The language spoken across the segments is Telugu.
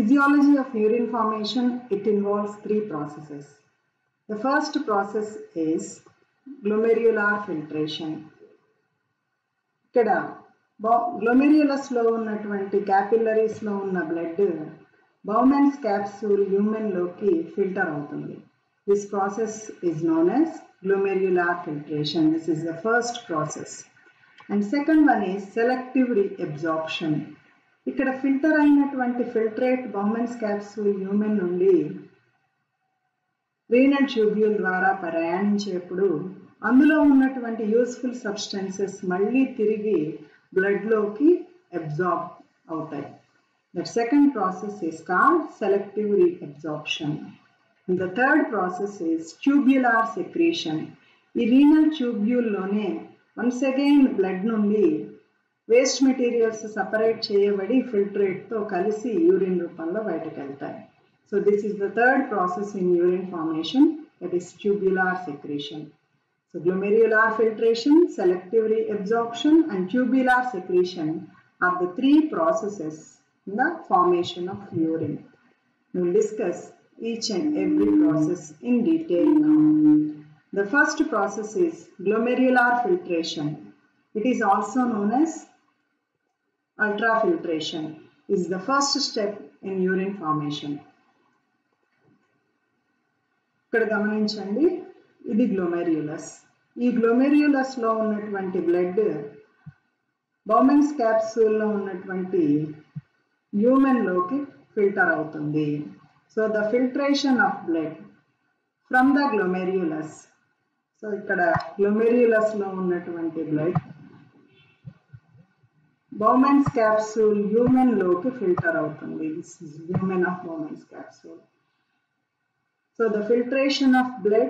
Physiology of urine formation, it involves three processes. The first process is glomerular filtration. ఇక్కడ గ్లోమెర్యులస్ లో ఉన్నటువంటి క్యాపిల్లరీస్ లో ఉన్న బ్లడ్ బౌమెన్స్ క్యాప్సూల్ హ్యూమన్ లోకి ఫిల్టర్ అవుతుంది. This process is known as glomerular filtration. This is the first process. And second one is selective reabsorption. ఇక్కడ ఫిల్టర్ అయినటువంటి ఫిల్ట్రేట్ బౌమెన్స్ క్యాప్సూల్ హ్యూమన్ నుండి రీనల్ ట్యూబ్యూల్ ద్వారా ప్రయాణించేప్పుడు అందులో ఉన్నటువంటి యూస్ఫుల్ సబ్స్టెన్సెస్ మళ్ళీ తిరిగి బ్లడ్ లోకి అబ్జార్బ్ అవుతాయి. The second process is called selective reabsorption. And the third process is tubular secretion. ఈ రీనల్ ట్యూబ్యూల్ లోనే వన్స్ అగైన్ బ్లడ్ నుండి వేస్ట్ మెటీరియల్స్ సపరేట్ చేయబడి ఫిల్ట్రేట్ తో కలిసి యూరిన్ రూపంలో బయటకు వెళ్తాయి. So this is the third process in urine formation, that is tubular secretion. So glomerular filtration, selective reabsorption and tubular secretion are the three processes in the formation of urine. We will discuss each and every process in detail now. The first process is glomerular filtration. It is also known as ultrafiltration. It is the first step in urine formation. ఇక్కడ గమనించండి, ఇది గ్లోమెర్యులస్. ఈ గ్లోమెర్యులస్ లో ఉన్నటువంటి బ్లడ్ బౌమెన్స్ క్యాప్సూల్ లో ఉన్నటువంటి హ్యూమన్ లోకి ఫిల్టర్ అవుతుంది. So the filtration of blood from the glomerulus. So ఇక్కడ గ్లోమెర్యులస్ లో ఉన్నటువంటి బ్లడ్ బౌమెన్స్ క్యాప్సూల్ హ్యూమన్ లోకి ఫిల్టర్ అవుతుంది. This is lumen of Bowman's capsule. So the filtration of blood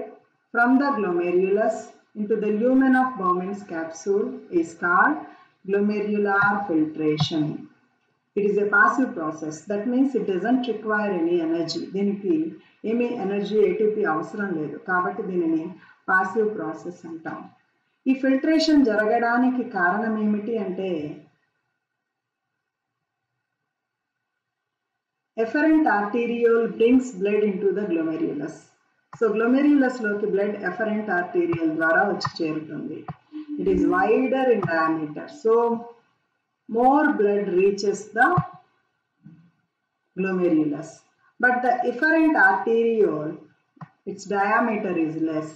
from the glomerulus into the lumen of Bowman's capsule is called glomerular filtration. It is a passive process. That means it doesn't require any energy. దీనికి ఏమీ ఎనర్జీ ఏటీపీ అవసరం లేదు, కాబట్టి దీనిని పాసివ్ ప్రాసెస్ అంటాం. ఈ ఫిల్ట్రేషన్ జరగడానికి కారణం ఏమిటి అంటే efferent arteriole brings blood into the glomerulus. So glomerulus loki blood efferent arteriole ద్వారా వచ్చి చేరుతుంది. It is wider in diameter, so more blood reaches the glomerulus. But the efferent arteriole, its diameter is less.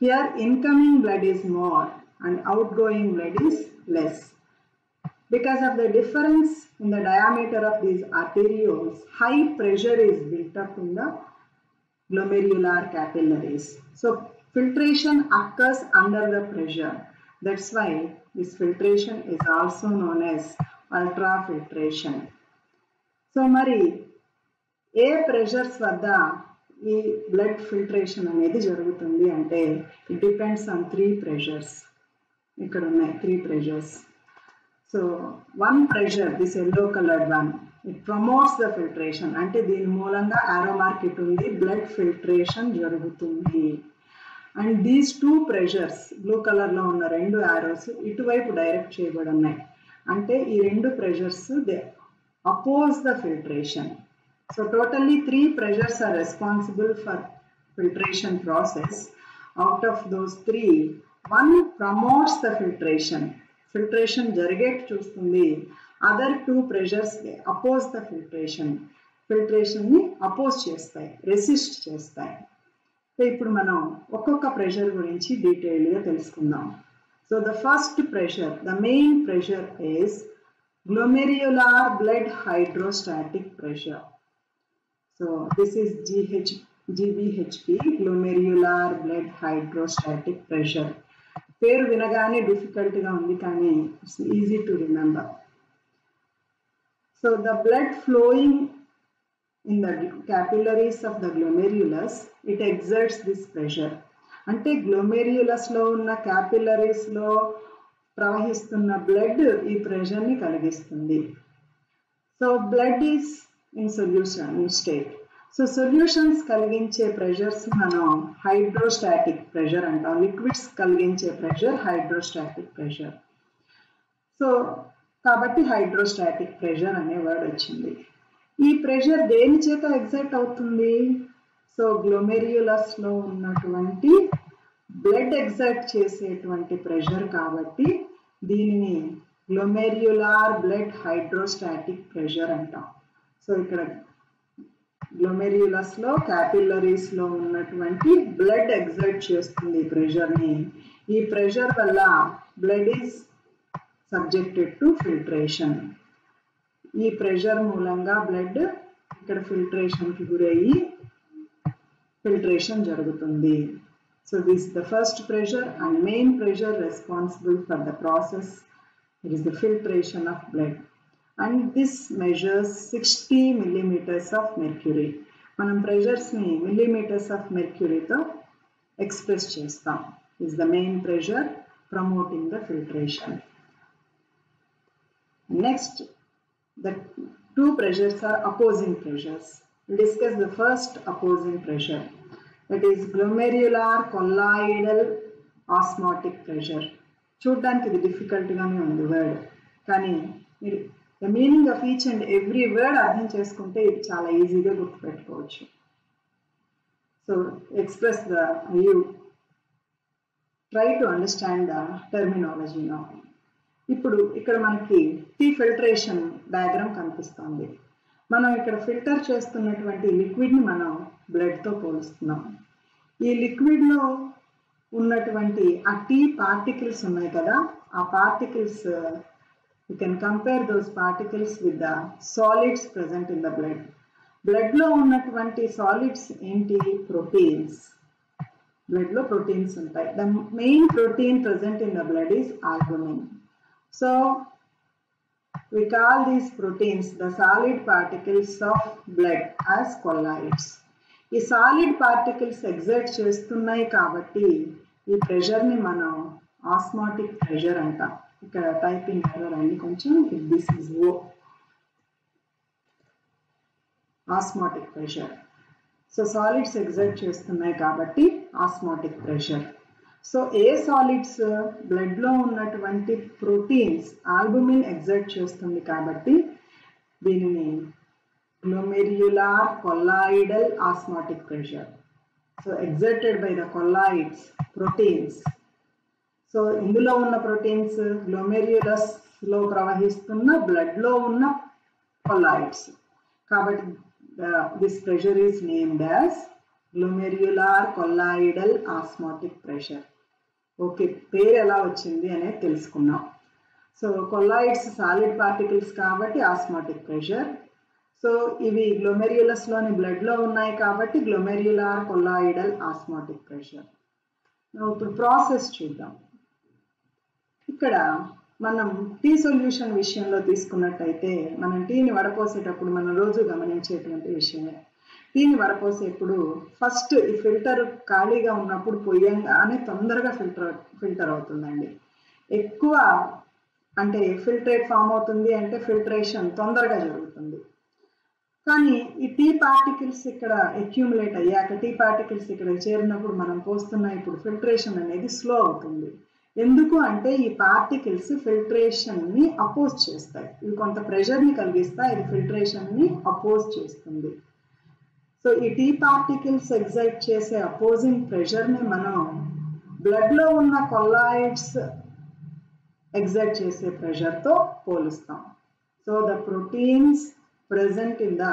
Here incoming blood is more and outgoing blood is less. Because of the difference in the diameter of these arterioles, high pressure is built up in the glomerular capillaries. So filtration occurs under the pressure. That's why this filtration is also known as ultrafiltration. So మరి ఏ ప్రెషర్స్ వద్ద ఈ బ్లడ్ ఫిల్ట్రేషన్ అనేది జరుగుతుంది అంటే it depends on three pressures. ఇక్కడ ఉన్నాయి three pressures. So one pressure, this yellow colored one, it promotes the filtration. అంటే దీని మూలంగా arrow mark ఇటు ఉంది, blood filtration జరుగుతుంది. And these two pressures, blue color లో ఉన్న రెండు arrows ఇటువైపు డైరెక్ట్ చేయబడి ఉన్నాయి. అంటే ఈ రెండు pressures they oppose the filtration. So totally three pressures are responsible for filtration process. Out of those three, one promotes the filtration. Filtration జరిగేట్టు చూస్తుంది. Other two pressures oppose the filtration ని అపోజ్ చేస్తాయి, రెసిస్ట్ చేస్తాయి. ఇప్పుడు మనం ఒక్కొక్క ప్రెషర్ గురించి డీటెయిల్ గా తెలుసుకుందాం. So the first pressure, the main pressure is glomerular blood hydrostatic pressure. So this is GBHP, glomerular blood hydrostatic pressure. పేరు వినగానే డిఫికల్ట్ గా ఉంది, కానీ it's easy to remember. So the blood flowing in the capillaries of the glomerulus, it exerts this pressure. అంటే గ్లోమెర్యులస్ లో ఉన్న క్యాపిలరీస్ లో ప్రవహిస్తున్న బ్లడ్ ఈ ప్రెషర్ ని కలిగిస్తుంది. So blood is in solution state. So solutions కలిగించే ప్రెషర్స్ మనం హైడ్రోస్టాటిక్ ప్రెషర్ అంటాం. లిక్విడ్స్ కలిగించే ప్రెషర్ హైడ్రోస్టాటిక్ ప్రెషర్. సో కాబట్టి హైడ్రోస్టాటిక్ ప్రెషర్ అనే వర్డ్ వచ్చింది. ఈ ప్రెషర్ దేని చేత ఎగ్జర్ట్ అవుతుంది? సో గ్లోమెర్యులస్ లో ఉన్నటువంటి బ్లడ్ ఎగ్జర్ట్ చేసేటువంటి ప్రెషర్ కాబట్టి దీనిని గ్లోమెర్యులార్ బ్లడ్ హైడ్రోస్టాటిక్ ప్రెషర్ అంటాం. సో ఇక్కడ గ్లోమెర్యులస్ లో క్యాపిల్లరీస్ లో ఉన్నటువంటి బ్లడ్ ఎగ్జర్ట్ చేస్తుంది ప్రెషర్ ని. ఈ ప్రెషర్ వల్ల blood is subjected to filtration. ఈ ప్రెషర్ మూలంగా బ్లడ్ ఇక్కడ ఫిల్ట్రేషన్ కి గురయ్యి ఫిల్ట్రేషన్ జరుగుతుంది. So this is the first pressure and main pressure responsible for the process. It is the filtration of blood and this measures 60 millimeters of mercury. మనం pressures ని millimeters of mercury తో express చేస్తాం. This is the main pressure promoting the filtration. Next, the two pressures are opposing pressures. We'll discuss the first opposing pressure. That is glomerular colloidal osmotic pressure. చూడడానికి ఇది డిఫికల్ట్ గానే ఉంది వర్డ్, కానీ మీరు the meaning of each and every word అర్థం చేసుకుంటే ఇది చాలా ఈజీగా గుర్తుపెట్టుకోవచ్చు. So express the you try to understand the terminology now. ఇప్పుడు ఇక్కడ మనకి టీ ఫిల్ట్రేషన్ డయాగ్రామ్ కనిపిస్తుంది. మనం ఇక్కడ ఫిల్టర్ చేస్తున్నటువంటి లిక్విడ్ని మనం బ్లడ్తో పోలుస్తున్నాం. ఈ లిక్విడ్లో ఉన్నటువంటి ఆ టీ పార్టికల్స్ ఉన్నాయి కదా, ఆ particles you can compare those particles with the solids present in the blood. బ్లడ్లో ఉన్నటువంటి సాలిడ్స్ ఏంటి? ప్రోటీన్స్. బ్లడ్లో ప్రోటీన్స్ ఉంటాయి. The main protein present in the blood is albumin. So we call these proteins the solid particles of blood as colloids. ఈ సాలిడ్ పార్టికల్స్ ఎగ్జర్ట్ చేస్తున్నాయి కాబట్టి ఈ ప్రెషర్ ని మనం ఆస్మాటిక్ ప్రెషర్ అంటాం. ఇక్కడ టైపింగ్ ఎర్రర్ అండి కొంచెం. This is oh osmotic pressure. So solids exert చేస్తున్నాయి కాబట్టి ఆస్మాటిక్ ప్రెషర్. సో ఏ సాలిడ్స్? బ్లడ్ లో ఉన్నటువంటి ప్రోటీన్స్ ఆల్బుమిన్ ఎగ్జర్ట్ చేస్తుంది కాబట్టి దీనిని glomerular colloidal osmotic pressure. So exerted by the colloids proteins. So ఇందులో ఉన్న ప్రోటీన్స్ గ్లోమెర్యులస్ లో ప్రవహిస్తున్న బ్లడ్ లో ఉన్న కొల్లాయిడ్స్ కాబట్టి this pressure is named as glomerular colloidal osmotic pressure. Okay, పేరు ఎలా వచ్చింది అనేది తెలుసుకున్నాం. సో కొల్లాయిడ్స్ సాలిడ్ పార్టికల్స్ కాబట్టి ఆస్మాటిక్ ప్రెషర్. సో ఇవి గ్లోమెర్యులస్ లోని బ్లడ్ లో ఉన్నాయి కాబట్టి గ్లోమెర్యులార్ కొల్లాయిడల్ ఆస్మాటిక్ ప్రెషర్. ఇప్పుడు ప్రాసెస్ చూద్దాం. ఇక్కడ మనం టీ సొల్యూషన్ విషయంలో తీసుకున్నట్టయితే మనం టీని వడపోసేటప్పుడు మనం రోజు గమనించేటువంటి విషయమే. టీని వడపోసేప్పుడు ఫస్ట్ ఈ ఫిల్టర్ ఖాళీగా ఉన్నప్పుడు పొయ్యంగానే తొందరగా ఫిల్టర్ అవుతుందండి. ఎక్కువ అంటే ఫిల్ట్రేట్ ఫామ్ అవుతుంది అంటే ఫిల్ట్రేషన్ తొందరగా జరుగుతుంది. కానీ ఈ టీ పార్టికల్స్ ఇక్కడ అక్యూములేట్ అయ్యాక టీ పార్టికల్స్ ఇక్కడ చేరినప్పుడు మనం పోస్తున్న ఇప్పుడు ఫిల్ట్రేషన్ అనేది స్లో అవుతుంది. ఎందుకు అంటే ఈ పార్టికల్స్ ఫిల్ట్రేషన్ ని అపోజ్ చేస్తాయి. ఇవి కొంత ప్రెషర్ ని కలిగిస్తాయి, ఇది ఫిల్ట్రేషన్ ని అపోజ్ చేస్తుంది. సో ఈ టీ పార్టికల్స్ ఎగ్జైట్ చేసే అపోజింగ్ ప్రెషర్ ని మనం బ్లడ్ లో ఉన్న కొల్లాయిడ్స్ ఎగ్జైట్ చేసే ప్రెషర్ తో పోలుస్తాం. So the proteins present in the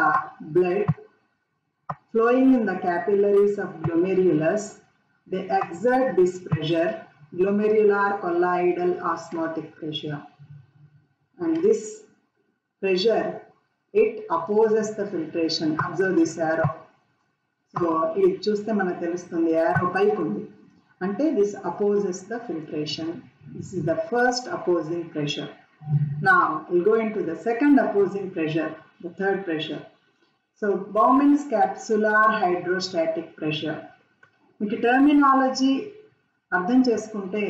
blood flowing in the capillaries of glomerulus, they exert this pressure, glomerular colloidal osmotic pressure, and this pressure it opposes the filtration. Observe this arrow. So ఇది చూస్తే మనకు తెలుస్తుంది arrow పైకి ఉంది అంటే this opposes the filtration. This is the first opposing pressure. Now we'll go into the second opposing pressure, the third pressure. So Bowman's capsular hydrostatic pressure. మీకు టర్మినాలజీ అర్థం చేసుకుంటే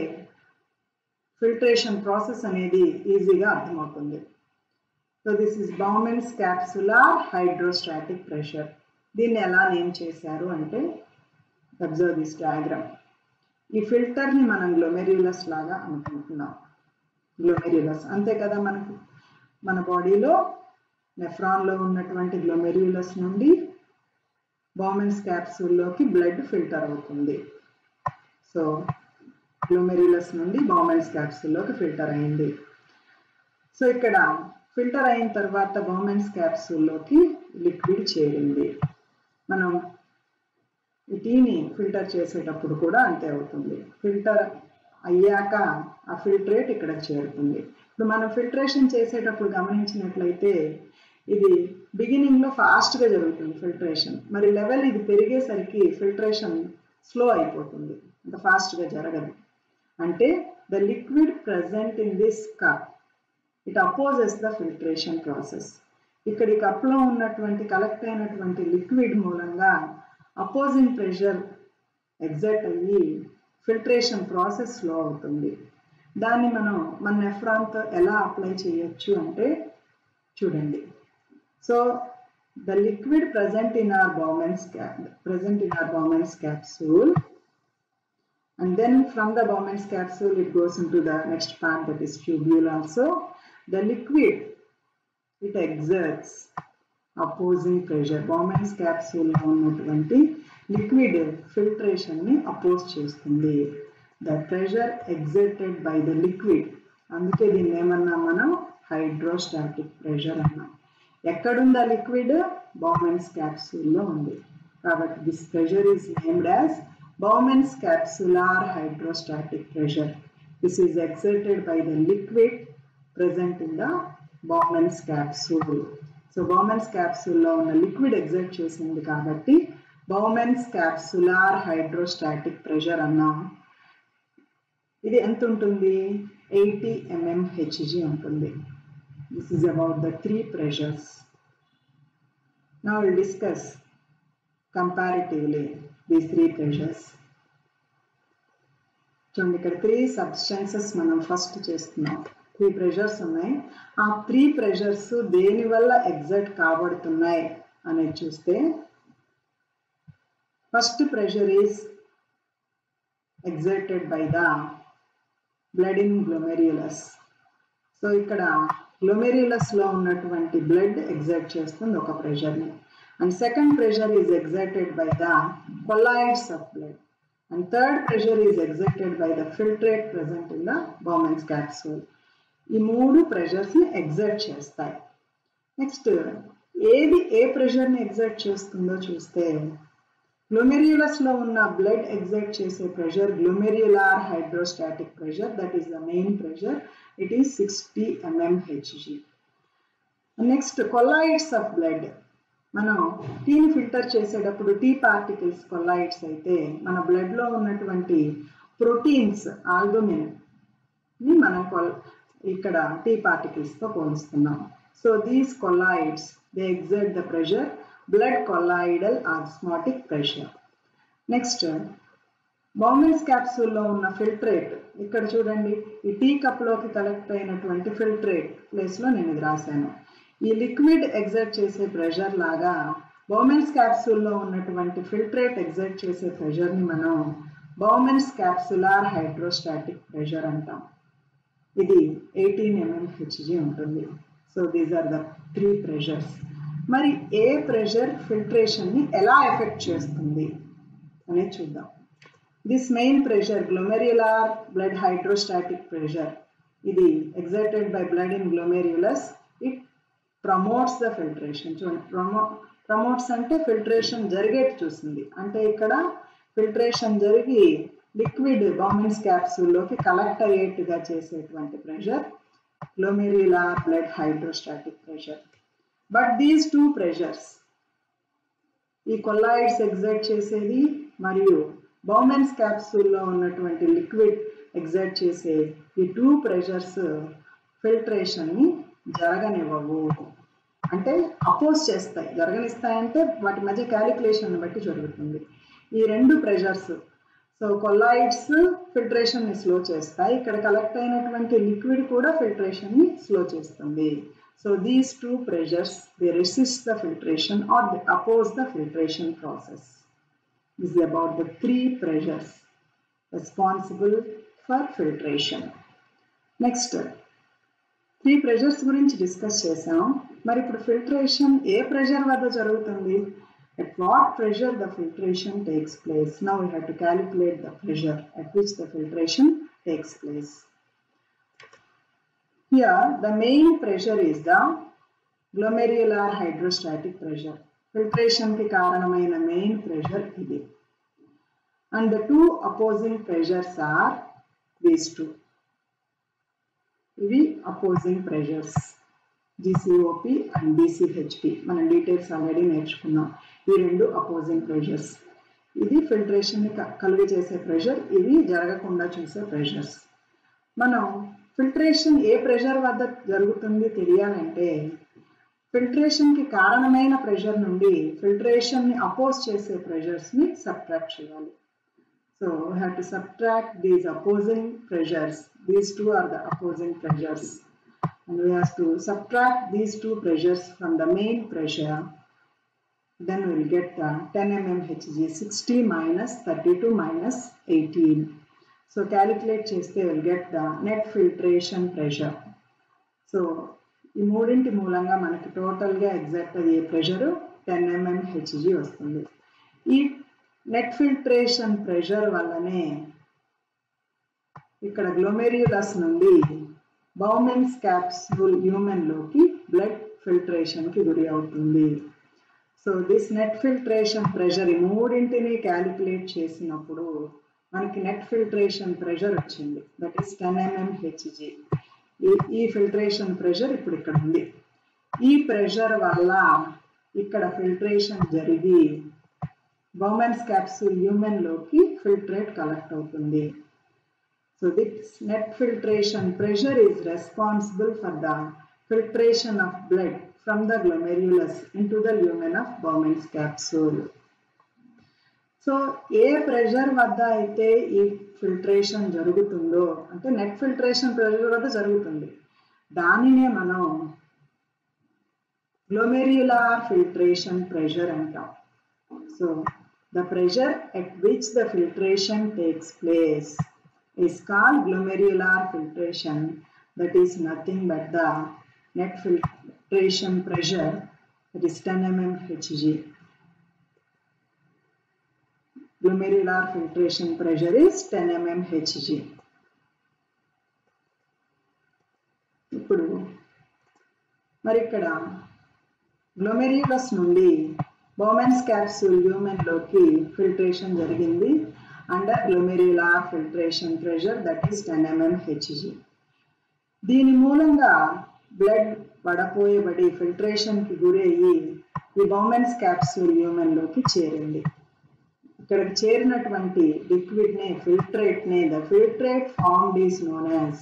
ఫిల్ట్రేషన్ ప్రాసెస్ అనేది ఈజీగా అర్థమవుతుంది. So this is Bowman's capsular hydrostatic pressure. దీన్ని ఎలా నేమ్ చేశారు అంటే అబ్జర్వ్ దిస్ డయాగ్రామ్. ఈ ఫిల్టర్ని మనం గ్లోమెర్యులస్ లాగా అనుకుంటున్నాం. గ్లోమెర్యులస్ అంతే కదా, మనకు మన బాడీలో నెఫ్రాన్లో ఉన్నటువంటి గ్లోమెర్యులస్ నుండి బౌమెన్స్ క్యాప్సూల్లోకి బ్లడ్ ఫిల్టర్ అవుతుంది. సో గ్లోమెర్యులస్ నుండి బౌమెన్స్ క్యాప్సూల్లోకి ఫిల్టర్ అయింది. సో ఇక్కడ ఫిల్టర్ అయిన తర్వాత బౌమెన్స్ క్యాప్సూల్లోకి లిక్విడ్ చేరింది. మనం ఈ టీని ఫిల్టర్ చేసేటప్పుడు కూడా అంతే అవుతుంది. ఫిల్టర్ అయ్యాక ఆ ఫిల్ట్రేట్ ఇక్కడ చేరుతుంది. ఇప్పుడు మనం ఫిల్ట్రేషన్ చేసేటప్పుడు గమనించినట్లయితే ఇది బిగినింగ్లో ఫాస్ట్గా జరుగుతుంది ఫిల్ట్రేషన్. మరి లెవెల్ ఇది పెరిగేసరికి ఫిల్ట్రేషన్ స్లో అయిపోతుంది, అంత ఫాస్ట్గా జరగదు. అంటే the liquid present in this cup it opposes the filtration process. ఇక్కడ ఈ కప్లో ఉన్నటువంటి కలెక్ట్ అయినటువంటి లిక్విడ్ మూలంగా అపోజింగ్ ప్రెషర్ ఎగ్జర్ట్ అయ్యి ఫిల్ట్రేషన్ ప్రాసెస్ స్లో అవుతుంది. దాన్ని మనం మన నెఫ్రాన్తో ఎలా అప్లై చేయొచ్చు అంటే చూడండి. So the liquid present in our Bowman's capsule, and then from the Bowman's capsule it goes into the next part, that is tubule also. The liquid, it exerts opposing pressure. Bowman's capsule లో ఉన్నటువంటి లిక్విడ్ ఫిల్ట్రేషన్ ని అపోజ్ చేస్తుంది. The pressure exerted by the liquid, అందుకే దీన్ని ఏమన్నా మనం హైడ్రోస్టాటిక్ ప్రెషర్ అన్నాం. ఎక్కడుంది ఆ లిక్విడ్? బౌమెన్స్ క్యాప్సూల్లో ఉంది. కాబట్టి this pressure is named as Bowman's capsular hydrostatic pressure. This is exerted by the liquid present in the Bowman's capsule. So Bowman's క్యాప్సూల్లో ఉన్న లిక్విడ్ ఎగ్జర్ట్ చేసింది కాబట్టి బౌమెన్స్ క్యాప్సులార్ హైడ్రోస్టాటిక్ ప్రెషర్ అన్నాం. ఇది ఎంత ఉంటుంది? 80 mmHg ఉంటుంది. This is about the 3 pressures. Now we'll discuss comparatively these 3 pressures. చూడండి, ఇక్కడ 3 substances మనం ఫస్ట్ చేస్తున్నాం. 3 ప్రెషర్స్ ఉన్నాయి. ఆ 3 ప్రెషర్స్ దేని వల్ల ఎగ్జర్ట్ కాబడుతున్నాయి అనేది చూస్తే, first pressure is exerted by the blood in glomerulus. So ఇక్కడ గ్లోమెర్యులస్ లో ఉన్నటువంటి బ్లడ్ ఎగ్జర్ట్ చేస్తుంది ఒక ప్రెషర్ని. And second pressure is exerted by the colloids of blood. And third pressure is exerted by the filtrate present in the Bowman's capsule. ఈ 3 ప్రెషర్స్ ని ఎగ్జర్ట్ చేస్తాయి. నెక్స్ట్ ఏది ఏ ప్రెషర్ని ఎగ్జర్ట్ చేస్తుందో చూస్తే, గ్లోమెర్యులస్ లో ఉన్న బ్లడ్ ఎగ్జర్ట్ చేసే pressure glomerular hydrostatic pressure, that is the main pressure. It is 60 mmHg. Next colloids of blood. మనం టీని ఫిల్టర్ చేసేటప్పుడు టీ పార్టికల్స్ కొలాయిడ్స్ అయితే మన బ్లడ్ లో ఉన్నటువంటి ప్రోటీన్స్ ఆల్బుమిన్ ని మనం ఇక్కడ టీ పార్టికల్స్ తో పోలుస్తున్నాం. So these colloids they exert the pressure blood colloidal osmotic pressure. Next Bowman's క్యాప్సూల్లో ఉన్న ఫిల్ట్రేట్. ఇక్కడ చూడండి, ఈ టీ కప్లోకి కలెక్ట్ అయినటువంటి ఫిల్ట్రేట్ ప్లేస్లో నేను ఇది రాశాను. ఈ లిక్విడ్ ఎగ్జర్ట్ చేసే ప్రెషర్ లాగా బౌమెన్స్ క్యాప్సూల్లో ఉన్నటువంటి ఫిల్ట్రేట్ ఎగ్జర్ట్ చేసే ప్రెషర్ని మనం బౌమెన్స్ క్యాప్సులార్ హైడ్రోస్టాటిక్ ప్రెషర్ అంటాం. ఇది 18 mmHg ఉంటుంది. So these are the 3 pressures. మరి ఏ ప్రెషర్ ఫిల్ట్రేషన్ని ఎలా ఎఫెక్ట్ చేస్తుంది అనేది చూద్దాం. This main pressure glomerular blood hydrostatic pressure, ఇది exerted by blood in glomerulus. It promotes the filtration. చూడండి, ప్రమోట్స్ అంటే ఫిల్ట్రేషన్ జరిగేట్టు చూస్తుంది. అంటే ఇక్కడ ఫిల్ట్రేషన్ జరిగి లిక్విడ్ బౌమెన్స్ క్యాప్సూల్లోకి కలెక్ట్ అయ్యేట్టుగా చేసేటువంటి pressure glomerular blood hydrostatic pressure. But these 2 pressures, ఈ కొలాయిడ్స్ ఎగ్జర్ట్ చేసేది మరియు బౌమెన్స్ క్యాప్సూల్లో ఉన్నటువంటి లిక్విడ్ ఎగ్జర్ట్ చేసే ఈ 2 ప్రెషర్స్ ఫిల్ట్రేషన్ని జరగనివ్వవు. అంటే అపోజ్ చేస్తాయి. జరగనిస్తాయంటే వాటి మధ్య క్యాలిక్యులేషన్ బట్టి జరుగుతుంది. ఈ 2 ప్రెషర్స్, సో కొలాయిడ్స్ ఫిల్ట్రేషన్ ని స్లో చేస్తాయి. ఇక్కడ కలెక్ట్ అయినటువంటి లిక్విడ్ కూడా ఫిల్ట్రేషన్ ని స్లో చేస్తుంది. So these 2 pressures they resist the filtration or they oppose the filtration process. This is about the 3 pressures responsible for filtration. Next 3 pressures గురించి డిస్కస్ చేసాం. మరి ఇప్పుడు ఫిల్టరేషన్ ఏ ప్రెషర్ వద్ద జరుగుతుంది? At what pressure the filtration takes place? Now we have to calculate the pressure at which the filtration takes place. Here the main pressure is the glomerular hydrostatic pressure. Filtration ki karanamaina main pressure idi. And the two opposing pressures are these two. Ivi opposing pressures. GCOP and DCHP. మనం డీటెయిల్స్ ఆల్రెడీ నేర్చుకున్నాం. ఈ రెండు అపోజింగ్ ప్రెషర్స్. ఇది ఫిల్టరేషన్ ని కలుగ చేసే ప్రెషర్, ఇవి జరగకుండా చూసే ప్రెషర్స్. మనం ఫిల్టరేషన్ ఏ ప్రెషర్ వద్ద జరుగుతుంది తెలియాలంటే ఫిల్టరేషన్ కి కారణమైన ప్రెషర్ నుండి ఫిల్టరేషన్ ని అపోజ్ చేసే ప్రెషర్స్ ని సబ్ట్రాక్ట్ చేయాలి. So we have to subtract these opposing pressures. These two are the opposing pressures. And we have to subtract these two pressures from the main pressure. Then we will get the 10 mmHg, 60 minus 32 minus 18. So calculate cheste we will get the net filtration pressure. So ఈ మూడింటి మూలంగా మనకి టోటల్ గా ఎగ్జాక్ట్ అయ్యే ప్రెషర్ 10 mmHg వస్తుంది. ఈ నెట్ ఫిల్టరేషన్ ప్రెషర్ వల్లనే ఇక్కడ గ్లోమెర్యులస్ నుండి బౌమెన్స్ క్యాప్సూల్ హ్యూమన్ లోకి బ్లడ్ ఫిల్టరేషన్ కి గురి అవుతుంది. So this net filtration pressure ఈ మూడింటిని క్యాలిక్యులేట్ చేసినప్పుడు మనకి నెట్ ఫిల్టరేషన్ ప్రెషర్ వచ్చింది. That is 10 mmHg. ఈ ఫిల్టరేషన్ ప్రెషర్ ఇప్పుడు ఇక్కడ ఉంది. ఈ ప్రెషర్ వల్ల ఇక్కడ ఫిల్టరేషన్ జరిగి బౌమెన్స్ క్యాప్సూల్ హ్యూమన్ లోకి ఫిల్ట్రేట్ కలెక్ట్ అవుతుంది. So this net filtration pressure is responsible for the filtration of blood from the glomerulus into the lumen of Bowman's capsule. So A pressure వద్ద అయితే ఈ ఫిల్టరేషన్ జరుగుతుందో అంటే నెట్ ఫిల్టరేషన్ ప్రెషర్ వద్ద జరుగుతుంది, దానినే మనం గ్లోమెర్యులర్ ఫిల్టరేషన్ ప్రెషర్ అంటాం. So the pressure at which the filtration takes place is called glomerular filtration. That is nothing but the net filtration pressure, that is 10 mmHg. Glomerular filtration pressure is 10 mmHg. ఇప్పుడు మరి ఇక్కడ గ్లోమెర్యులస్ నుండి బౌమెన్స్ క్యాప్సూల్ హ్యూమన్ లోకి ఫిల్టరేషన్ జరిగింది under glomerular filtration pressure, that is 10 mmHg. దీని మూలంగా బ్లడ్ వడపోయబడి ఫిల్టరేషన్ కి గురయ్యి ఈ బౌమెన్స్ క్యాప్సూల్ హ్యూమన్ లోకి చేరింది. ఇక్కడికి చేరినటువంటి లిక్విడ్ నే ఫిల్ట్రేట్ నే the filtrate formed is known as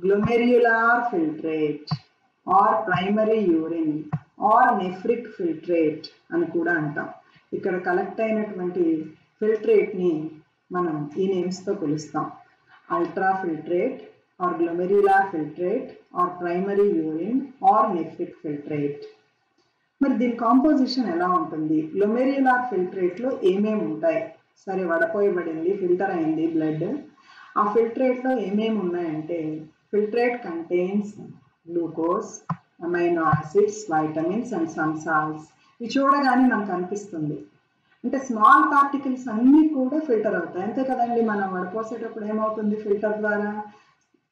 glomerular filtrate or primary urine or nephric filtrate అని కూడా అంటాం. ఇక్కడ కలెక్ట్ అయినటువంటి ఫిల్ట్రేట్ ని మనం ఈ నేమ్స్ తో పిలుస్తాం. Ultra filtrate or glomerular filtrate or primary urine or nephric filtrate. మరి దీని కాంపోజిషన్ ఎలా ఉంటుంది? గ్లోమెర్యులర్ ఫిల్ట్రేట్ లో ఏమేమి ఉంటాయి? సరే వడపోయబడింది, ఫిల్టర్ అయింది బ్లడ్, ఆ ఫిల్ట్రేట్ లో ఏమేమి ఉన్నాయంటే filtrate contains glucose, amino acids, vitamins and some salts. ఇవి చూడగానే మనకు అనిపిస్తుంది అంటే స్మాల్ పార్టికల్స్ అన్నీ కూడా ఫిల్టర్ అవుతాయి, అంతే కదండి. మనం వడపోసేటప్పుడు ఏమవుతుంది ఫిల్టర్ ద్వారా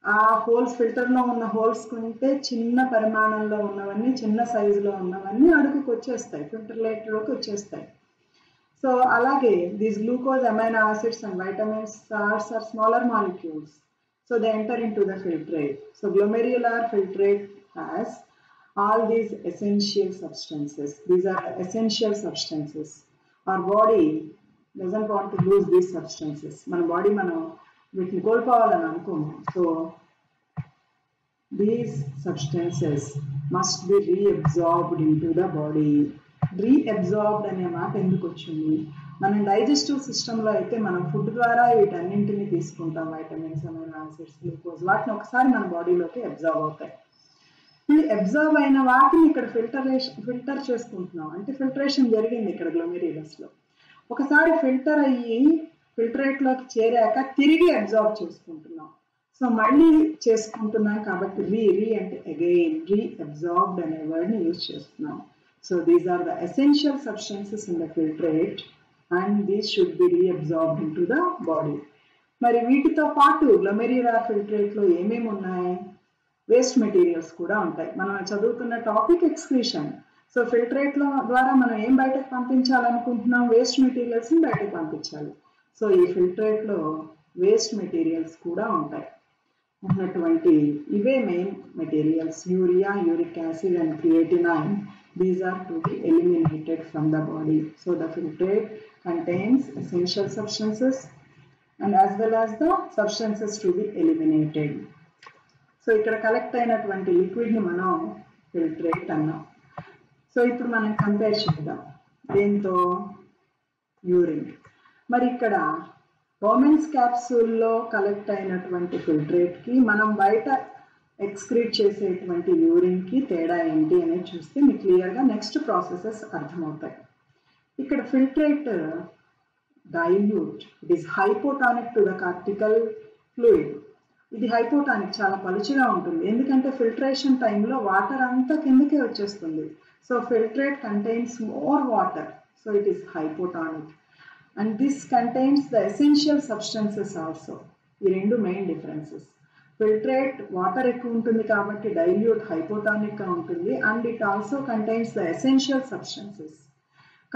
ఆ హోల్స్, ఫిల్టర్లో ఉన్న హోల్స్ కొంటే చిన్న పరిమాణంలో ఉన్నవన్నీ, చిన్న సైజులో ఉన్నవన్నీ అడుగుకు వచ్చేస్తాయి, ఫిల్టర్లోకి వచ్చేస్తాయి. సో అలాగే these glucose, amino acids and vitamins salts are smaller molecules, so they enter into the filtrate. So glomerular filtrate has all these essential substances. These are essential substances. Our body doesn't want to lose these substances. Mana body మనం వీటిని కోల్పోవాలని అనుకోము. So these substances must be reabsorbed into the body. Reabsorbed అనే మాట ఎందుకు వచ్చింది? మనం డైజెస్టివ్ సిస్టంలో అయితే మనం ఫుడ్ ద్వారా వీటన్నింటినీ తీసుకుంటాం, వైటమిన్స్, అమైనో యాసిడ్స్, గ్లూకోజ్, వాటిని ఒకసారి మన బాడీలోకి అబ్జార్బ్ అవుతాయి. అబ్జర్వ్ అయిన వాటిని ఇక్కడ ఫిల్టర్ చేసుకుంటున్నాం, అంటే ఫిల్టరేషన్ జరిగింది ఇక్కడ గ్లోమెర్యులస్ లో. ఒకసారి ఫిల్టర్ అయ్యి ఫిల్టరేట్ లోకి చేరాక తిరిగి అబ్జర్వ్ చేసుకుంటున్నాం. సో మళ్ళీ చేసుకుంటున్నాం కాబట్టి రీ అంటే అగైన్ రీఅబ్జార్బ్డ్ అనే వర్డ్ని యూజ్ చేస్తున్నాం. So these are the essential substances in the filtrate and these should be reabsorbed into the body. మరి వీటితో పాటు గ్లోమెర్యులార్ ఫిల్ట్రేట్లో ఏమేమి ఉన్నాయి? వేస్ట్ మెటీరియల్స్ కూడా ఉంటాయి. మనం చదువుతున్న టాపిక్ ఎక్స్క్రీషన్. సో ఫిల్ట్రేట్లో ద్వారా మనం ఏం బయటకు పంపించాలనుకుంటున్నాం? వేస్ట్ మెటీరియల్స్ని బయటకు పంపించాలి. సో ఈ ఫిల్ట్రేట్లో వేస్ట్ మెటీరియల్స్ కూడా ఉంటాయి. ఉన్నటువంటి ఇవే main materials, urea, uric acid and క్రియేటినైన్. These are to be eliminated from the body. So the filtrate contains essential substances and as well as the substances to be eliminated. So ఇక్కడ కలెక్ట్ అయినటువంటి లిక్విడ్ ని మనం ఫిల్ట్రేట్ అన్నాం. సో ఇప్పుడు మనం కంపేర్ చేద్దాం దీంతో యూరిన్. మరి ఇక్కడ బౌమెన్స్ క్యాప్సూల్లో కలెక్ట్ అయినటువంటి ఫిల్ట్రేట్ కి మనం బయట ఎక్స్క్రీట్ చేసేటువంటి యూరిన్కి తేడా ఏంటి అనేది చూస్తే మీకు క్లియర్గా నెక్స్ట్ ప్రాసెసెస్ అర్థమవుతాయి. ఇక్కడ filtrate dilute, it is hypotonic to the cortical fluid. ఇది హైపోటానిక్, చాలా పలుచగా ఉంటుంది. ఎందుకంటే ఫిల్ట్రేషన్ టైంలో వాటర్ అంతా కిందకే వచ్చేస్తుంది. So filtrate contains more water, so it is hypotonic. And this contains the essential substances also. ఈ రెండు మెయిన్ డిఫరెన్సెస్. ఫిల్ట్రేట్ వాటర్ ఎక్కువ ఉంటుంది కాబట్టి డైల్యూట్ హైపోటానిక్గా ఉంటుంది and it also contains the essential substances.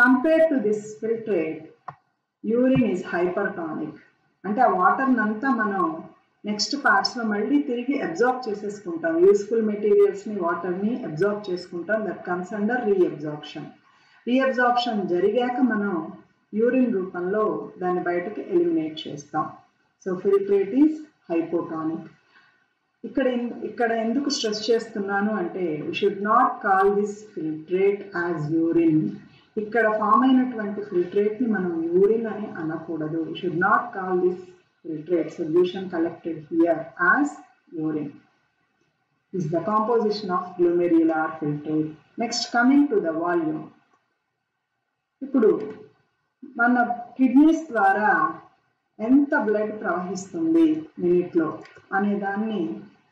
Compare to this filtrate, urine is hypertonic. అంటే ఆ వాటర్ని అంతా మనం నెక్స్ట్ పార్ట్స్లో మళ్ళీ తిరిగి అబ్జార్బ్ చేసేసుకుంటాం. యూస్ఫుల్ మెటీరియల్స్ని, వాటర్ని అబ్జార్బ్ చేసుకుంటాం. That comes under reabsorption. Reabsorption జరిగాక మనం యూరిన్ రూపంలో దాన్ని బయటకి ఎలిమినేట్ చేస్తాం. So filtrate is hypotonic. ఇక్కడ ఎందుకు స్ట్రెస్ చేస్తున్నాను అంటే we should not call this filtrate as urine. ఇక్కడ ఫామ్ అయినటువంటి ఫిల్ట్రేట్ ని మనం యూరిన్ అని అనకూడదు. We should not call this filtrate solution collected here as urine. This is the composition of glomerular filtrate. Next, coming to the volume. ఇప్పుడు మన కిడ్నీస్ ద్వారా ఎంత బ్లడ్ ప్రవహిస్తుంది మినిట్లో అనే దాన్ని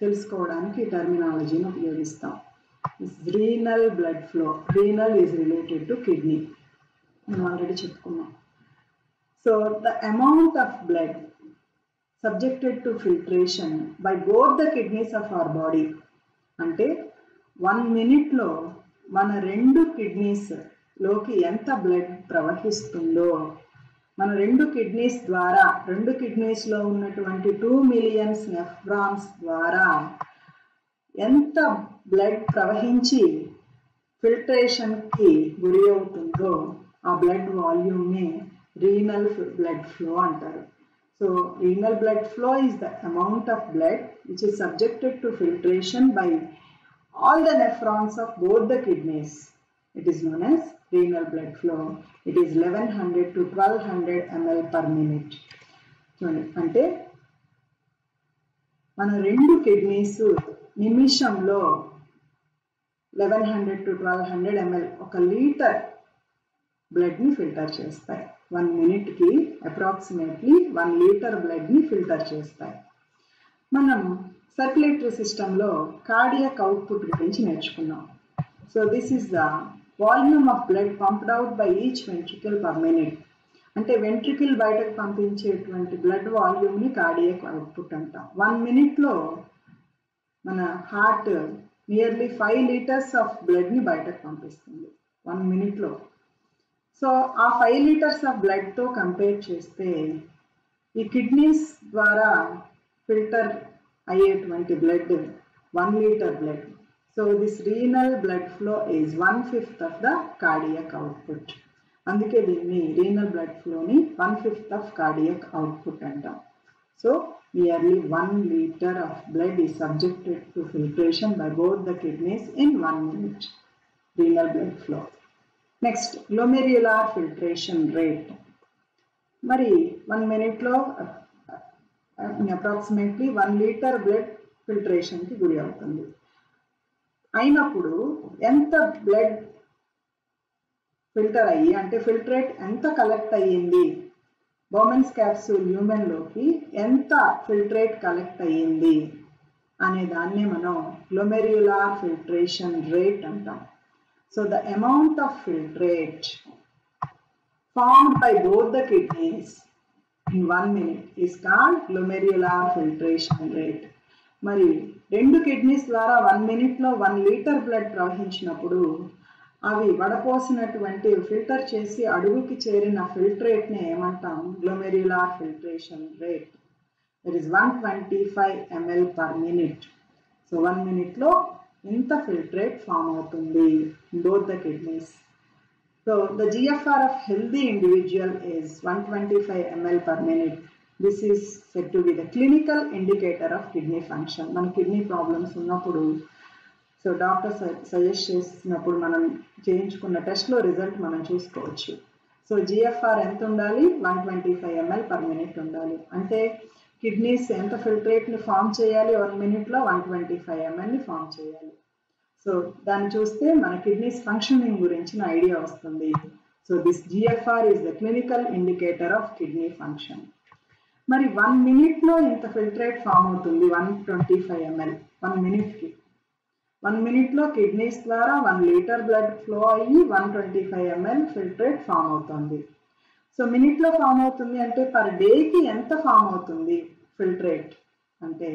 తెలుసుకోవడానికి టర్మినాలజీని ఉపయోగిస్తాం. Renal blood flow. Renal is related to kidney, మనం ఆల్రెడీ చెప్పుకున్నాం. So the amount of blood subjected to filtration by both the kidneys of our body. అంటే 1 minute మన 2 కిడ్నీస్ లోకి ఎంత బ్లడ్ ప్రవహిస్తుందో, మన 2 కిడ్నీస్ ద్వారా, 2 కిడ్నీస్లో ఉన్నటువంటి 2 million నెఫ్రాన్స్ ద్వారా ఎంత బ్లడ్ ప్రవహించి ఫిల్ట్రేషన్కి గురి అవుతుందో ఆ బ్లడ్ వాల్యూమ్ని రీనల్ బ్లడ్ ఫ్లో అంటారు. So renal blood flow is the amount of blood which is subjected to filtration by all the nephrons of both the kidneys. It is known as renal blood flow. It is 1100 to 1200 ml per minute. అంటే మన 2 కిడ్నీస్ నిమిషంలో 1100 to 1200 ml, 1 లీటర్ బ్లడ్ని ఫిల్టర్ చేస్తాయి. 1 minute అప్రాక్సిమేట్లీ 1 లీటర్ బ్లడ్ని ఫిల్టర్ చేస్తాయి. మనం సర్క్యులేటరీ సిస్టంలో కార్డియాక్ అవుట్పుట్ గురించి నేర్చుకున్నాం. So this is the volume of blood pumped out by each ventricle per minute. అంటే వెంట్రికల్ బయటకు పంపించేటువంటి బ్లడ్ వాల్యూమ్ని కార్డియాక్ అవుట్పుట్ అంటాం. 1 minute మన హార్ట్ నియర్లీ 5 liters ఆఫ్ బ్లడ్ని బయటకు పంపిస్తుంది 1 minute. సో ఆ 5 liters ఆఫ్ బ్లడ్తో కంపేర్ చేస్తే ఈ కిడ్నీస్ ద్వారా ఫిల్టర్ అయ్యేటువంటి blood 1 liter blood. So this renal blood flow is 1/5 of the cardiac output. అందుకే దీన్ని రీనల్ బ్లడ్ ఫ్లోని 1/5 ఆఫ్ కార్డియాక్ అవుట్పుట్ అంటాం. So nearly 1 liter of blood is subjected to filtration by both the kidneys in 1 minute. Renal blood flow. Next, glomerular filtration rate. మరి 1 minute అప్రాక్సిమేట్లీ 1 liter బ్లడ్ ఫిల్ట్రేషన్కి గురి అవుతుంది. అయినప్పుడు ఎంత బ్లడ్ ఫిల్టర్ అయ్యి, అంటే ఫిల్ట్రేట్ ఎంత కలెక్ట్ అయ్యింది బౌమెన్స్ క్యాప్సూల్ హ్యూమన్లోకి ఎంత ఫిల్ట్రేట్ కలెక్ట్ అయ్యింది అనే దాన్ని మనం గ్లోమెర్యులార్ ఫిల్ట్రేషన్ రేట్ అంటాం. So the amount of filtrate formed by both the kidneys in 1 minute is called glomerular filtration rate. మరి రెండు కిడ్నీస్ ద్వారా 1 minute-లో 1 లీటర్ బ్లడ్ ప్రవహించినప్పుడు అవి వడపోసినటువంటి ఫిల్టర్ చేసి అడుగుకి చేరిన ఫిల్ట్రేట్ని ఏమంటాం? Glomerular filtration rate. That is 125 ml per minute. So 1 minute-లో ఇంత ఫిల్ట్రేట్ ఫామ్ అవుతుంది both the kidneys. So the GFR of healthy individual is 125 ml per minute. This is said to be the clinical indicator of kidney function. మన కిడ్నీ ప్రాబ్లమ్స్ ఉన్నప్పుడు సో డాక్టర్ సజెస్ట్ చేసినప్పుడు మనం చేయించుకున్న టెస్ట్లో రిజల్ట్ మనం చూసుకోవచ్చు. సో GFR ఎంత ఉండాలి? 125 ml per minute ఉండాలి. అంటే కిడ్నీస్ ఎంత ఫిల్ట్రేట్ని ఫామ్ చేయాలి? 1 minute-లో 125 ml-ని ఫామ్ చేయాలి. సో దాన్ని చూస్తే మన కిడ్నీస్ ఫంక్షనింగ్ గురించిన ఐడియా వస్తుంది. So this GFR is the clinical indicator of kidney function. మరి 1 minute-లో ఇంత ఫిల్ట్రేట్ ఫామ్ అవుతుంది 125 ml 1 minute-కి. 1 minute-లో కిడ్నీస్ ద్వారా 1 లీటర్ బ్లడ్ ఫ్లో అయ్యి 125 ml ఫిల్ట్రేట్ ఫామ్ అవుతుంది. సో మినిట్లో ఫామ్ అవుతుంది అంటే పర్ డేకి ఎంత ఫామ్ అవుతుంది ఫిల్ట్రేట్ అంటే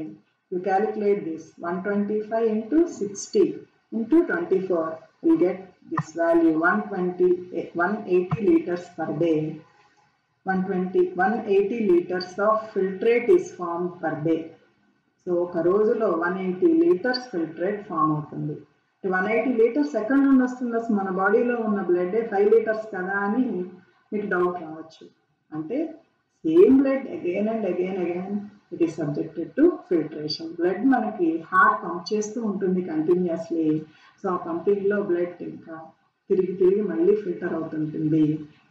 you calculate this 125 into 60 into 24 we get this value 180 liters per day. 180 liters of filtrate is formed per day. So ఒక రోజులో 180 లీటర్స్ ఫిల్ట్రేట్ ఫామ్ అవుతుంది. 180 లీటర్స్ ఎక్కడి నుండి వస్తుంది? అసలు మన బాడీలో ఉన్న బ్లడ్ 5 లీటర్స్ కదా అని మీకు డౌట్ రావచ్చు. అంటే same blood again and again it is subjected to filtration. Blood మనకి హార్ట్ పంప్ చేస్తూ ఉంటుంది కంటిన్యూస్లీ. సో ఆ పంపింగ్లో బ్లడ్ ఇంకా తిరిగి మళ్ళీ ఫిల్టర్ అవుతుంటుంది.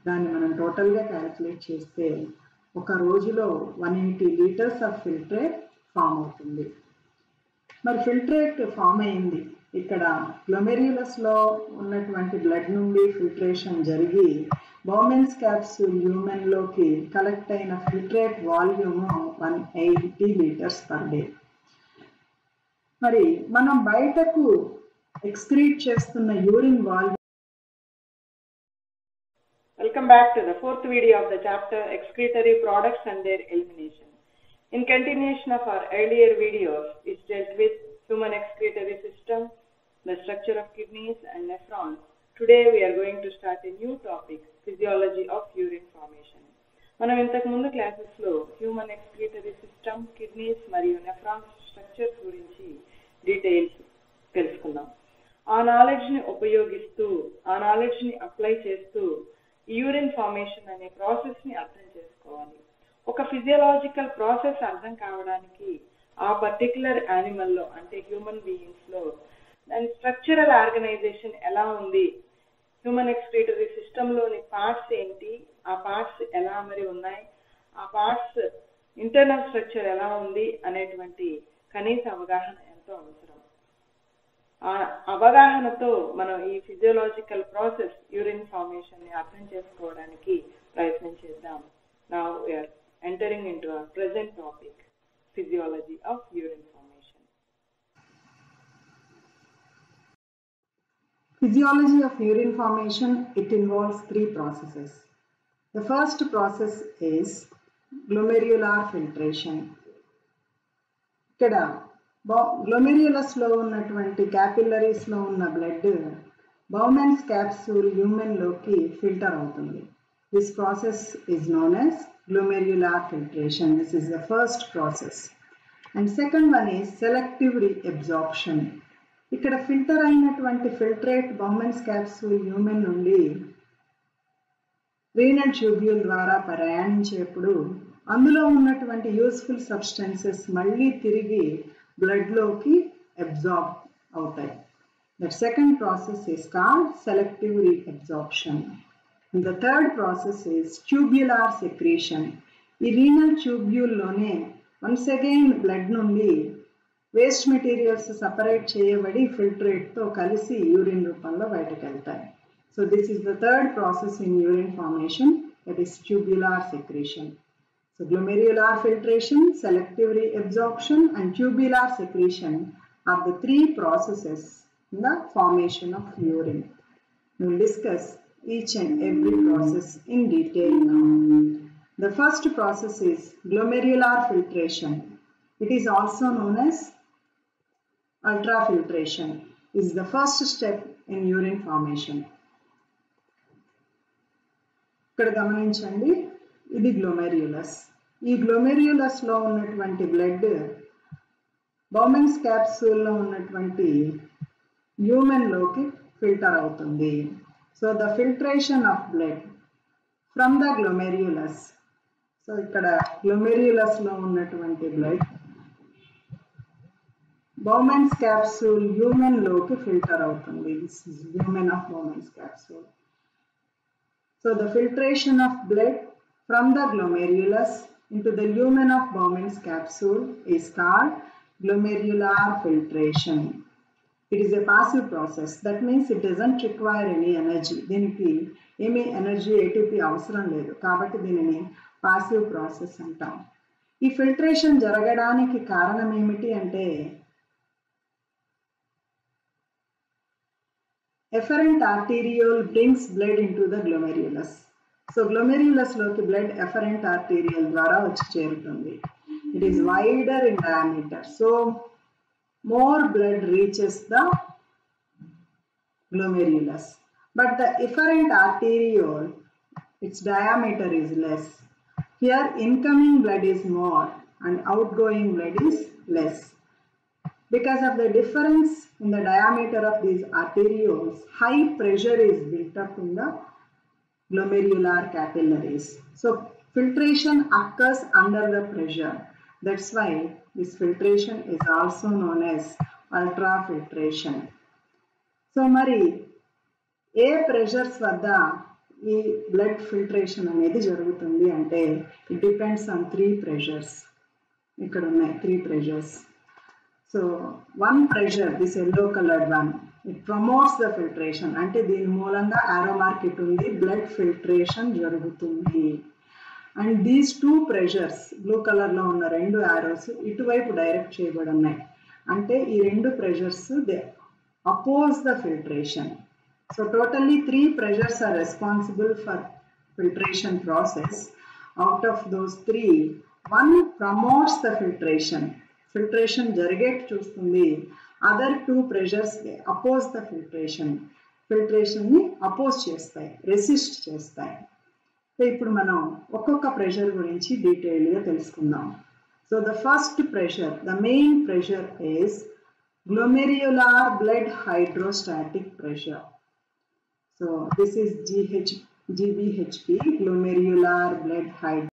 దాన్ని మనం టోటల్గా క్యాలిక్యులేట్ చేస్తే ఒక రోజులో 180 లీటర్స్ ఆఫ్ ఫిల్ట్రేట్ ఫామ్ అవుతుంది. మరి ఫిల్ట్రేట్ ఫామ్ అయింది. ఇక్కడ గ్లోమెర్యులస్లో ఉన్నటువంటి బ్లడ్ నుండి ఫిల్ట్రేషన్ జరిగి బౌమెన్స్ క్యాప్సూల్ హ్యూమన్లోకి కలెక్ట్ అయిన filtrate volume 180 litres per day. మరి మనం బయటకు ఎక్స్క్రీట్ చేస్తున్న urine volume. Welcome back to the fourth video of the chapter excretory products and their elimination. In continuation of our earlier videos, which dealt with human excretory system, the structure of kidneys and nephrons, today we are going to start a new topic, physiology of urine formation. మనం ఇంతకు ముందు క్లాసెస్లో హ్యూమన్ ఎక్స్క్రీటరీ సిస్టమ్, కిడ్నీస్ మరియు నెఫ్రాన్స్ స్ట్రక్చర్స్ గురించి డీటెయిల్స్ తెలుసుకుందాం. ఆ నాలెడ్జ్ని ఉపయోగిస్తూ, ఆ నాలెడ్జ్ని అప్లై చేస్తూ యూరిన్ ఫార్మేషన్ అనే ప్రాసెస్ని అర్థం చేసుకోవాలి. ఒక ఫిజియలాజికల్ ప్రాసెస్ అర్థం కావడానికి ఆ పర్టిక్యులర్ యానిమల్లో అంటే హ్యూమన్ బీయింగ్స్లో దాని స్ట్రక్చరల్ ఆర్గనైజేషన్ ఎలా ఉంది, హ్యూమన్ ఎక్స్క్రీటరీ సిస్టంలోని పార్ట్స్ ఏంటి, ఆ పార్ట్స్ ఎలా మరి ఉన్నాయి, ఆ పార్ట్స్ ఇంటర్నల్ స్ట్రక్చర్ ఎలా ఉంది అనేటువంటి కనీస అవగాహన ఎంతో అవసరం. ఆ అవగాహనతో మనం ఈ ఫిజియోలాజికల్ ప్రాసెస్ యూరిన్ ఫార్మేషన్ ని అర్థం చేసుకోవడానికి ప్రయత్నం చేద్దాం. Now we are entering into our present topic, physiology of urine formation. Physiology of urine formation, it involves 3 processes. The first process is glomerular filtration. ఇక్కడ గ్లోమెర్యులస్లో ఉన్నటువంటి క్యాపిల్లరీస్లో ఉన్న బ్లడ్ బౌమెన్స్ క్యాప్సూల్ హ్యూమన్లోకి ఫిల్టర్ అవుతుంది. This process is known as glomerular filtration. This is the first process. And second one is selective reabsorption. ఇక్కడ ఫిల్టర్ అయినటువంటి ఫిల్ట్రేట్ బౌమెన్స్ క్యాప్సూల్ హ్యూమన్ నుండి రీనల్ ట్యూబ్యూల్ ద్వారా ప్రయాణించేప్పుడు అందులో ఉన్నటువంటి యూస్ఫుల్ సబ్స్టెన్సెస్ మళ్ళీ తిరిగి బ్లడ్లోకి అబ్జార్బ్ అవుతాయి. That second process is called selective reabsorption. The third process is tubular secretion. ఈ రీనల్ ట్యూబ్యూల్లోనే వన్స్ అగైన్ బ్లడ్ నుండి వేస్ట్ మెటీరియల్స్ సపరేట్ చేయబడి ఫిల్ట్రేట్తో కలిసి యూరిన్ రూపంలో బయటకు వెళ్తాయి. So this is the third process in urine formation, that is tubular secretion. So glomerular filtration, selective reabsorption and tubular secretion are the three processes in the formation of urine. We will discuss each and every process in detail now. The first process is glomerular filtration. It is also known as ultrafiltration. It is the first step in urine formation. ఇక్కడ గమనించండి, ఇది గ్లోమెర్యులస్. ఈ గ్లోమెర్యులస్ లో ఉన్నటువంటి బ్లడ్ బౌమెన్స్ క్యాప్సూల్ లో ఉన్నటువంటి హ్యూమన్ లోకి ఫిల్టర్ అవుతుంది. So the filtration of blood from the glomerulus. So ఇక్కడ గ్లోమెర్యులస్ లో ఉన్నటువంటి బ్లడ్ బౌమెన్స్ క్యాప్సూల్ హ్యూమన్ లోకి ఫిల్టర్ అవుతుంది. This is lumen of Bowman's capsule. So the filtration of blood from the glomerulus into the lumen of Bowman's capsule is called glomerular filtration. It is a passive process. That means it doesn't require any energy. దీనికి ఏమీ ఎనర్జీ ATP అవసరం లేదు, కాబట్టి దీనిని పాసివ్ ప్రాసెస్ అంటాం. ఈ ఫిల్ట్రేషన్ జరగడానికి కారణం ఏమిటి అంటే efferent arteriole brings blood into the glomerulus. So glomerulus loki blood efferent arteriole ద్వారా వచ్చి చేరుతుంది. It is wider in diameter. So more blood reaches the glomerulus. But the efferent arteriole, its diameter is less. Here incoming blood is more and outgoing blood is less. Because of the difference in the diameter of these arterioles, high pressure is built up in the glomerular capillaries. So filtration occurs under the pressure. That's why this filtration is also known as ultrafiltration. So mari A pressures వద్ద ఈ బ్లడ్ ఫిల్ట్రేషన్ అనేది జరుగుతుంది అంటే ఇట్ డిపెండ్స్ ఆన్ 3 ప్రెషర్స్. ఇక్కడ ఉన్నాయి 3 pressures. So one pressure, this yellow colored one, it promotes the filtration. అంటే దీని మూలంగా arrow mark ఇటు ఉంది, blood filtration జరుగుతుంది. And these 2 pressures, blue color లో ఉన్న 2 arrows ఇటువైపు డైరెక్ట్ చేయబడి ఉన్నాయి. అంటే ఈ 2 pressures they oppose the filtration. So totally 3 pressures are responsible for filtration process. Out of those 3, one promotes the filtration. Filtration జరిగేట్టు చూస్తుంది. అదర్ 2 ప్రెషర్స్ అపోజ్ ద ఫిల్ట్రేషన్ని అపోజ్ చేస్తాయి, రెసిస్ట్ చేస్తాయి. సో ఇప్పుడు మనం ఒక్కొక్క ప్రెషర్ గురించి డీటెయిల్గా తెలుసుకుందాం. So the first pressure, the main pressure is glomerular blood hydrostatic pressure. So this is GBHP, glomerular blood hydrostatic